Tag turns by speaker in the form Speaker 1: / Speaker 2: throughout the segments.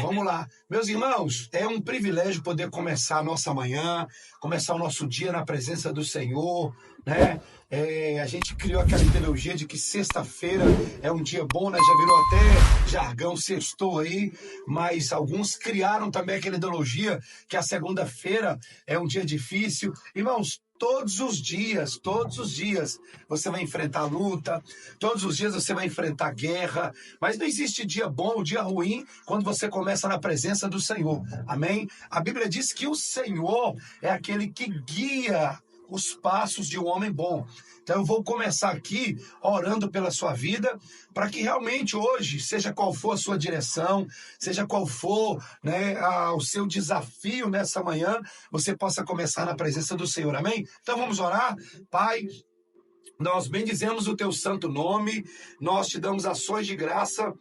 Speaker 1: Vamos lá. Meus irmãos, é um privilégio poder começar a nossa manhã, começar o nosso dia na presença do Senhor, né? A gente criou aquela ideologia de que sexta-feira é um dia bom, né? Já virou até jargão, sextou aí, mas alguns criaram também aquela ideologia que a segunda-feira é um dia difícil. Irmãos, todos os dias você vai enfrentar luta, todos os dias você vai enfrentar guerra, mas não existe dia bom ou dia ruim quando você começa na presença do Senhor, amém? A Bíblia diz que o Senhor é aquele que guia os passos de um homem bom. Então eu vou começar aqui orando pela sua vida, para que realmente hoje, seja qual for a sua direção, seja qual for, né, o seu desafio nessa manhã, você possa começar na presença do Senhor, amém? Então vamos orar. Pai, nós bendizemos o teu santo nome, nós te damos ações de graça,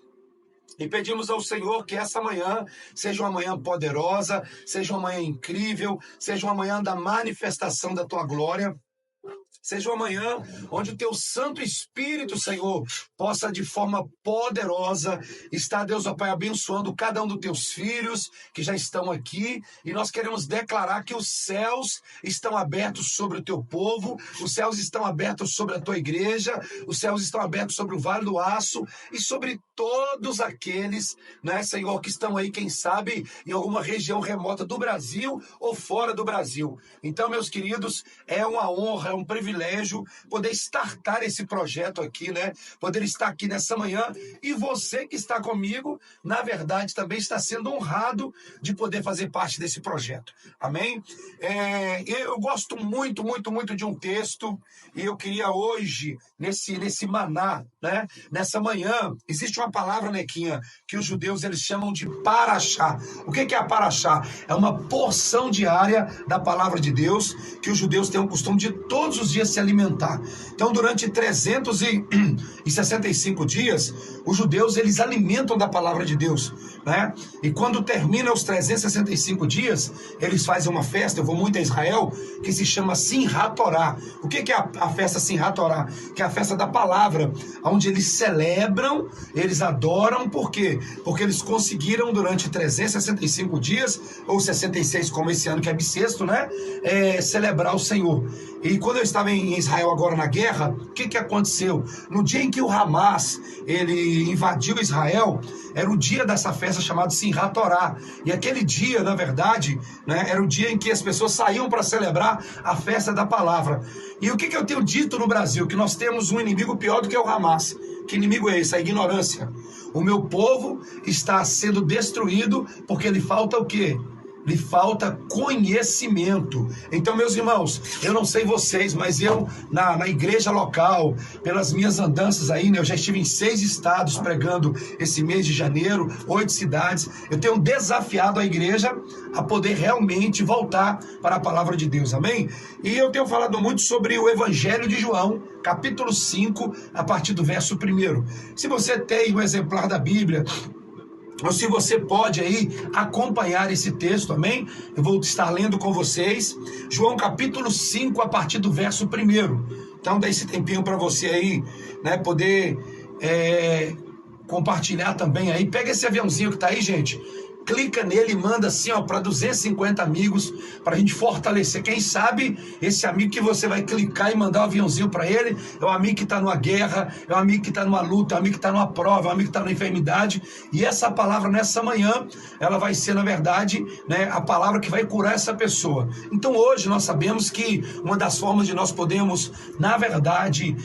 Speaker 1: e pedimos ao Senhor que essa manhã seja uma manhã poderosa, seja uma manhã incrível, seja uma manhã da manifestação da tua glória. Seja uma manhã onde o teu Santo Espírito, Senhor, possa de forma poderosa estar, Deus, ó Pai, abençoando cada um dos teus filhos que já estão aqui. E nós queremos declarar que os céus estão abertos sobre o teu povo, os céus estão abertos sobre a tua igreja, os céus estão abertos sobre o Vale do Aço e sobre todos aqueles, né, Senhor, que estão aí, quem sabe, em alguma região remota do Brasil ou fora do Brasil. Então, meus queridos, é uma honra, é um privilégio poder startar esse projeto aqui, né? Poder estar aqui nessa manhã, e você que está comigo, na verdade, também está sendo honrado de poder fazer parte desse projeto. Amém? Eu gosto muito de um texto, e eu queria hoje, nesse maná, né? Nessa manhã, existe uma palavra, Nequinha, que os judeus eles chamam de paraxá. O que é a paraxá? É uma porção diária da palavra de Deus, que os judeus têm o costume de todos os dias se alimentar. Então, durante 365 dias, os judeus eles alimentam da palavra de Deus, né? E quando termina os 365 dias, eles fazem uma festa, eu vou muito a Israel, que se chama Simchat Torá. O que é a festa Simchat Torá? Que é a festa da palavra, onde eles celebram, eles adoram, por quê? Porque eles conseguiram durante 365 dias, ou 66 como esse ano que é bissexto, né? Celebrar o Senhor. E quando eu estava em Israel agora na guerra, o que aconteceu? No dia em que o Hamas ele invadiu Israel, era o dia dessa festa chamada Simchat Torá. E aquele dia, na verdade, né, era o dia em que as pessoas saíam para celebrar a festa da palavra. E o que eu tenho dito no Brasil? Que nós temos um inimigo pior do que o Hamas. Que inimigo é esse? A ignorância. O meu povo está sendo destruído porque lhe falta o quê? Lhe falta conhecimento. Então, meus irmãos, eu não sei vocês, mas eu, na igreja local, pelas minhas andanças aí, né, eu já estive em 6 estados pregando esse mês de janeiro, 8 cidades. Eu tenho desafiado a igreja a poder realmente voltar para a palavra de Deus, amém? E eu tenho falado muito sobre o Evangelho de João, capítulo 5, a partir do verso 1. Se você tem um exemplar da Bíblia, ou se você pode aí acompanhar esse texto, amém? Eu vou estar lendo com vocês, João capítulo 5, a partir do verso 1. Então dá esse tempinho para você aí, né, poder compartilhar também aí. Pega esse aviãozinho que tá aí, gente. Clica nele e manda assim, ó, para 250 amigos, para a gente fortalecer. Quem sabe esse amigo que você vai clicar e mandar um aviãozinho para ele, é um amigo que está numa guerra, é um amigo que está numa luta, é um amigo que está numa prova, é um amigo que está numa enfermidade. E essa palavra nessa manhã, ela vai ser, na verdade, né, a palavra que vai curar essa pessoa. Então hoje nós sabemos que uma das formas de nós podemos, na verdade,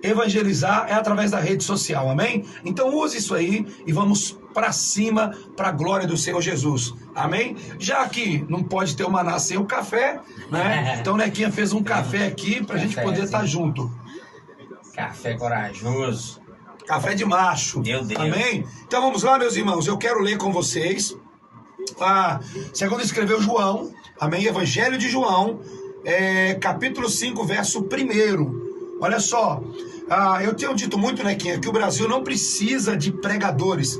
Speaker 1: evangelizar é através da rede social, amém? Então use isso aí e vamos para cima, para a glória do Senhor Jesus, amém? Já que não pode ter o maná sem o café, né? Então Nequinha fez um café aqui para a gente poder estar junto.
Speaker 2: Café corajoso.
Speaker 1: Café de macho,
Speaker 2: meu Deus.
Speaker 1: Amém? Então vamos lá, meus irmãos, eu quero ler com vocês, segundo escreveu João, amém? Evangelho de João, capítulo 5, verso 1. Olha só, eu tenho dito muito, Nequinha, que o Brasil não precisa de pregadores.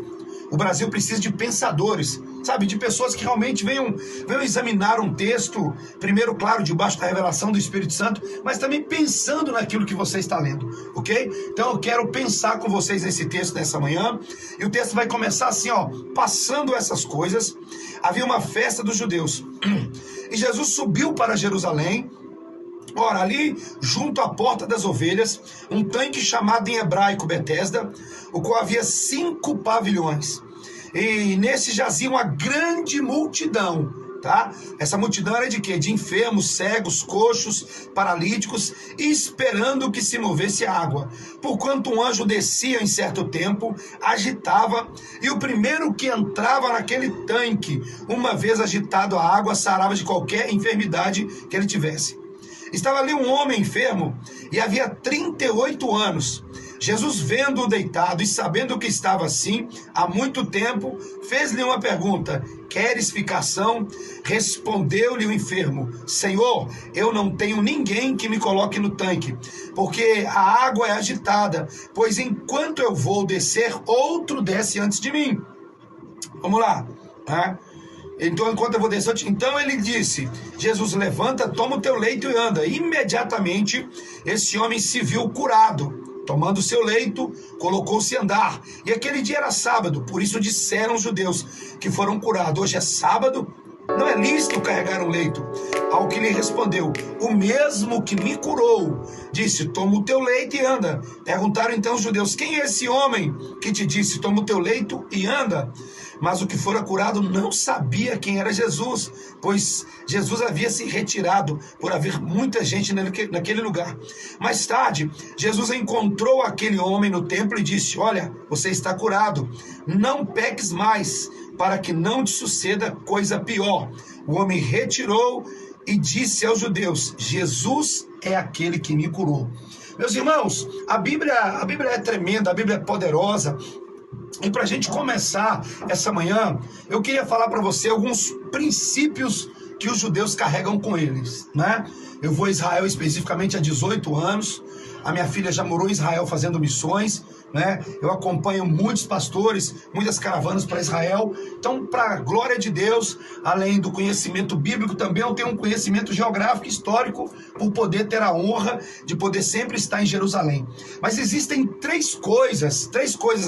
Speaker 1: O Brasil precisa de pensadores, sabe? De pessoas que realmente venham examinar um texto, primeiro, claro, debaixo da revelação do Espírito Santo, mas também pensando naquilo que você está lendo, ok? Então eu quero pensar com vocês nesse texto nessa manhã, e o texto vai começar assim, ó, passando essas coisas. Havia uma festa dos judeus, e Jesus subiu para Jerusalém. Ora, ali, junto à porta das ovelhas, um tanque chamado em hebraico Betesda, o qual havia 5 pavilhões. E nesse jazia uma grande multidão, tá? Essa multidão era de quê? De enfermos, cegos, coxos, paralíticos, esperando que se movesse a água. Porquanto um anjo descia em certo tempo, agitava, e o primeiro que entrava naquele tanque, uma vez agitado a água, sarava de qualquer enfermidade que ele tivesse. Estava ali um homem enfermo e havia 38 anos. Jesus, vendo-o deitado e sabendo que estava assim há muito tempo, fez-lhe uma pergunta: queres ficar são? Respondeu-lhe o enfermo: Senhor, eu não tenho ninguém que me coloque no tanque, porque a água é agitada, pois enquanto eu vou descer, outro desce antes de mim. Vamos lá, tá? Então, enquanto eu vou descer, então ele disse: Jesus, levanta, toma o teu leito e anda. Imediatamente, esse homem se viu curado. Tomando o seu leito, colocou-se a andar. E aquele dia era sábado, por isso disseram os judeus que foram curados: hoje é sábado, não é lícito carregar um leito. Ao que lhe respondeu: o mesmo que me curou disse: toma o teu leito e anda. Perguntaram então os judeus: quem é esse homem que te disse: toma o teu leito e anda? Mas o que fora curado não sabia quem era Jesus, pois Jesus havia se retirado por haver muita gente naquele lugar. Mais tarde, Jesus encontrou aquele homem no templo e disse: olha, você está curado, não peques mais, para que não te suceda coisa pior. O homem retirou e disse aos judeus: Jesus é aquele que me curou. Meus irmãos, a Bíblia é tremenda, a Bíblia é poderosa. E para a gente começar essa manhã, eu queria falar para você alguns princípios que os judeus carregam com eles, né? Eu vou a Israel especificamente há 18 anos. A minha filha já morou em Israel fazendo missões, né? Eu acompanho muitos pastores, muitas caravanas para Israel. Então, para a glória de Deus, além do conhecimento bíblico, também eu tenho um conhecimento geográfico, histórico, por poder ter a honra de poder sempre estar em Jerusalém. Mas existem três coisas,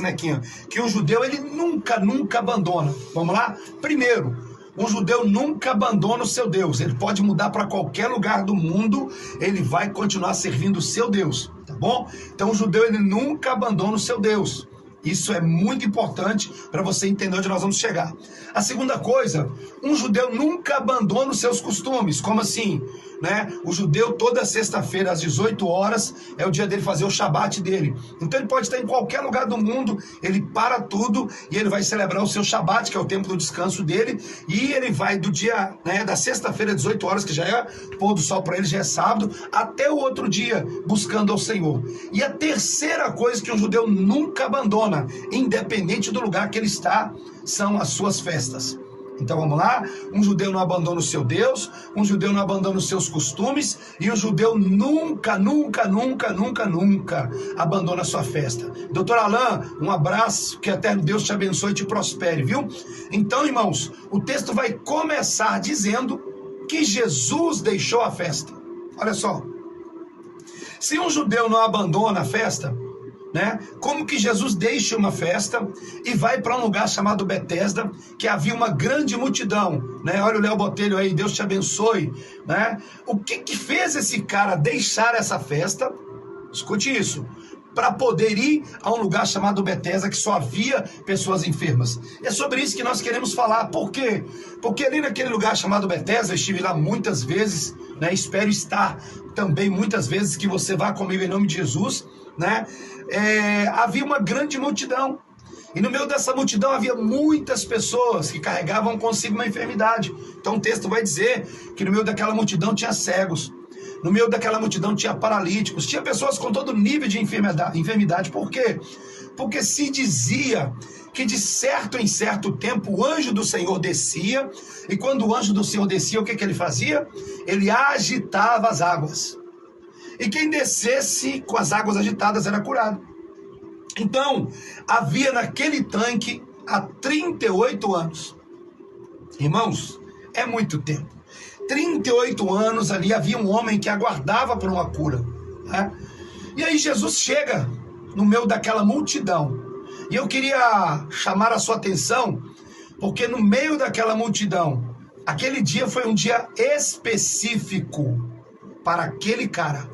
Speaker 1: Nequinha, que um judeu ele nunca abandona. Vamos lá? Primeiro, um judeu nunca abandona o seu Deus. Ele pode mudar para qualquer lugar do mundo, ele vai continuar servindo o seu Deus, tá bom? Então o judeu ele nunca abandona o seu Deus. Isso é muito importante para você entender onde nós vamos chegar. A segunda coisa, um judeu nunca abandona os seus costumes. Como assim? Né? O judeu toda sexta-feira às 18 horas é o dia dele fazer o Shabat dele. Então ele pode estar em qualquer lugar do mundo, ele para tudo e ele vai celebrar o seu Shabat, que é o tempo do descanso dele, e ele vai do dia, né, da sexta-feira às 18 horas, que já é pôr do sol para ele, já é sábado, até o outro dia, buscando ao Senhor. E a terceira coisa que um judeu nunca abandona, independente do lugar que ele está, são as suas festas. Então vamos lá, um judeu não abandona o seu Deus, um judeu não abandona os seus costumes, e um judeu nunca abandona a sua festa. Doutor Alain, um abraço, que eterno Deus te abençoe e te prospere, viu? Então, irmãos, o texto vai começar dizendo que Jesus deixou a festa. Olha só, se um judeu não abandona a festa, né? Como que Jesus deixa uma festa e vai para um lugar chamado Betesda, que havia uma grande multidão, né? Olha o Léo Botelho aí, Deus te abençoe, né? O que fez esse cara deixar essa festa? Escute isso. Para poder ir a um lugar chamado Betesda, que só havia pessoas enfermas. É sobre isso que nós queremos falar. Por quê? Porque ali naquele lugar chamado Betesda, eu estive lá muitas vezes, né? Espero estar também muitas vezes, que você vá comigo em nome de Jesus, né? Havia uma grande multidão. E no meio dessa multidão havia muitas pessoas que carregavam consigo uma enfermidade. Então o texto vai dizer que no meio daquela multidão tinha cegos. No meio daquela multidão tinha paralíticos, tinha pessoas com todo nível de enfermidade. Por quê? Porque se dizia que de certo em certo tempo o anjo do Senhor descia, e quando o anjo do Senhor descia, o que ele fazia? Ele agitava as águas. E quem descesse com as águas agitadas era curado. Então, havia naquele tanque há 38 anos. Irmãos, é muito tempo. 38 anos ali havia um homem que aguardava por uma cura, né? E aí Jesus chega no meio daquela multidão. E eu queria chamar a sua atenção, porque no meio daquela multidão, aquele dia foi um dia específico para aquele cara,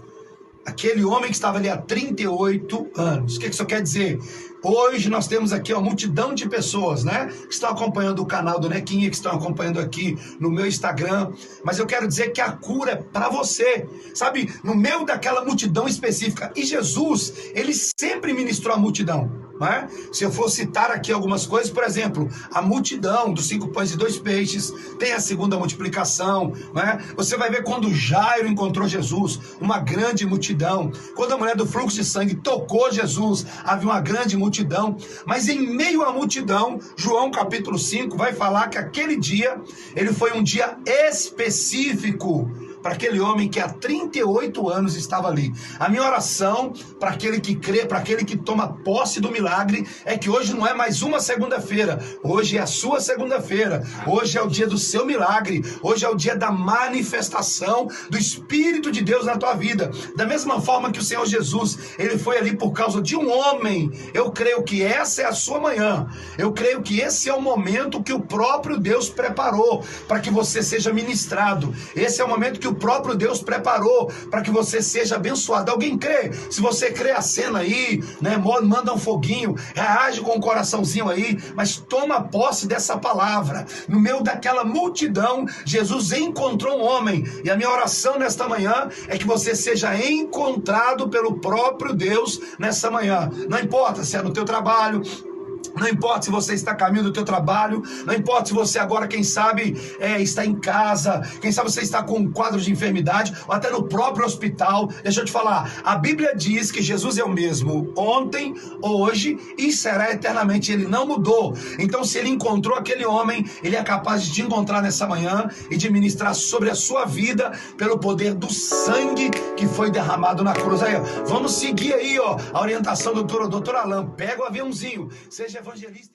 Speaker 1: aquele homem que estava ali há 38 anos. O que isso quer dizer? Hoje nós temos aqui uma multidão de pessoas, né? Que estão acompanhando o canal do Nequinha, que estão acompanhando aqui no meu Instagram. Mas eu quero dizer que a cura é para você, sabe? No meio daquela multidão específica. E Jesus, ele sempre ministrou a multidão. Né? Se eu for citar aqui algumas coisas, por exemplo, a multidão dos 5 pães e 2 peixes, tem a segunda multiplicação, né? Você vai ver quando Jairo encontrou Jesus, uma grande multidão. Quando a mulher do fluxo de sangue tocou Jesus, havia uma grande multidão. Mas em meio à multidão, João capítulo 5 vai falar que aquele dia, ele foi um dia específico para aquele homem que há 38 anos estava ali. A minha oração para aquele que crê, para aquele que toma posse do milagre, é que hoje não é mais uma segunda-feira, hoje é a sua segunda-feira, hoje é o dia do seu milagre, hoje é o dia da manifestação do Espírito de Deus na tua vida. Da mesma forma que o Senhor Jesus, ele foi ali por causa de um homem, eu creio que essa é a sua manhã, eu creio que esse é o momento que o próprio Deus preparou para que você seja ministrado. Esse é o momento que o próprio Deus preparou para que você seja abençoado. Alguém crê? Se você crê, acena aí, né? Manda um foguinho, reage com um coraçãozinho aí, mas toma posse dessa palavra. No meio daquela multidão, Jesus encontrou um homem, e a minha oração nesta manhã é que você seja encontrado pelo próprio Deus nessa manhã. Não importa se é no teu trabalho, não importa se você está a caminho do teu trabalho, não importa se você agora, quem sabe, está em casa, quem sabe você está com um quadro de enfermidade, ou até no próprio hospital. Deixa eu te falar, a Bíblia diz que Jesus é o mesmo ontem, hoje e será eternamente. Ele não mudou. Então, se ele encontrou aquele homem, ele é capaz de te encontrar nessa manhã e de ministrar sobre a sua vida pelo poder do sangue que foi derramado na cruz. Aí, ó, vamos seguir aí, ó, a orientação do doutor Alain. Pega o aviãozinho, seja evangelista.